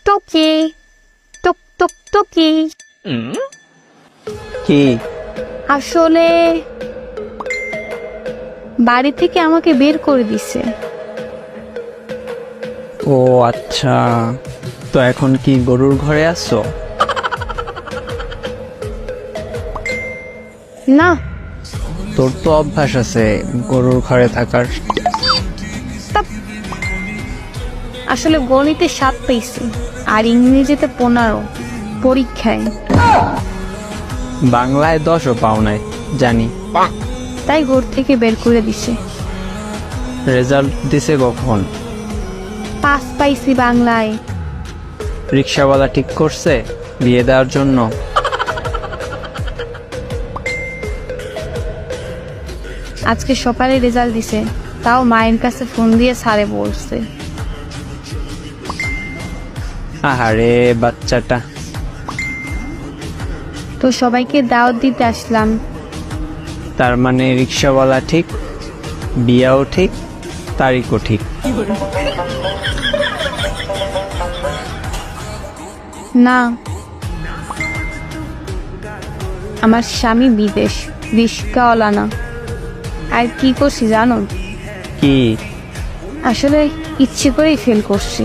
টুকি টুক টুক টুকি। কি? আসলে বাড়ি থেকে আমাকে বের করে দিছে। ও আচ্ছা, তো এখন কি গরুর ঘরে আসছো? না, তোর তো অভ্যাস আছে গরুর ঘরে থাকার। আসলে গণিতে 7 পেয়েছি আর ইংরেজিতে 15 পরীক্ষায়, বাংলায় 10ও পাও নাই জানি। তাই ঘর থেকে বের করে দিছে। রেজাল্ট দিছে কখন? 5 পাইছি বাংলায়। রিক্সাওয়ালা ঠিক করছে বিয়ে দেওয়ার জন্য? আজকে সকালে রেজাল্ট দিছে, তাও মায়ের কাছে ফোন দিয়ে স্যারে বলছে। আহারে বাচ্চাটা। তো সবাইকে দাওয়াত দিতে আসলাম। তার মানে রিক্সাওয়ালা ঠিক, বিয়াও ঠিক, তারিখও ঠিক। না, আমার স্বামী বিদেশ, রিস্কাওয়ালা না। আর কি করছি জানো? কি? আসলে ইচ্ছে করেই ফেল করছি।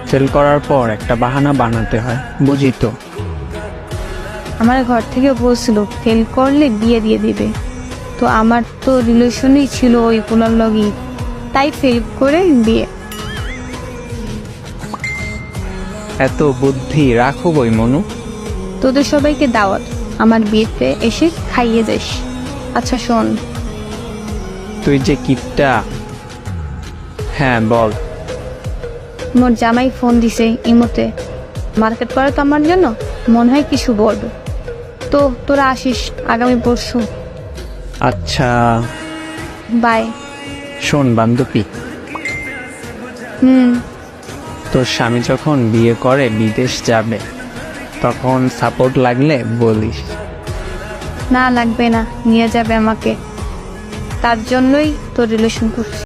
ফেল করার পর একটা বাহানা বানাতে হয়, বুঝি তো। আমার ঘর থেকে বলছিল ফেল করলে বিয়ে দিয়ে দিবে, তো আমার তো রিলেশনই ছিল ওই পুলার লগি, তাই ফেল করে বিয়ে। এত বুদ্ধি রাখো বই মনু। তোদের সবাইকে দাওয়াত, আমার বিয়েতে এসে খাইয়ে যাস। আচ্ছা শোন, তুই যে কিপটা। হ্যাঁ বল। মোর জামাই ফোন দিছে ইমোতে, মার্কেট করে তো আমার জন্য, মনে হয় কিছু বলবে। তো তোরা আসিস আগামী পরশু। আচ্ছা বাই। শোন বান্ধবী, হুম। তোর স্বামী যখন বিয়ে করে বিদেশ যাবে, তখন সাপোর্ট লাগলে বলিস। না লাগবে না, নিয়ে যাবে আমাকে, তার জন্যই তোর রিলেশন করছি।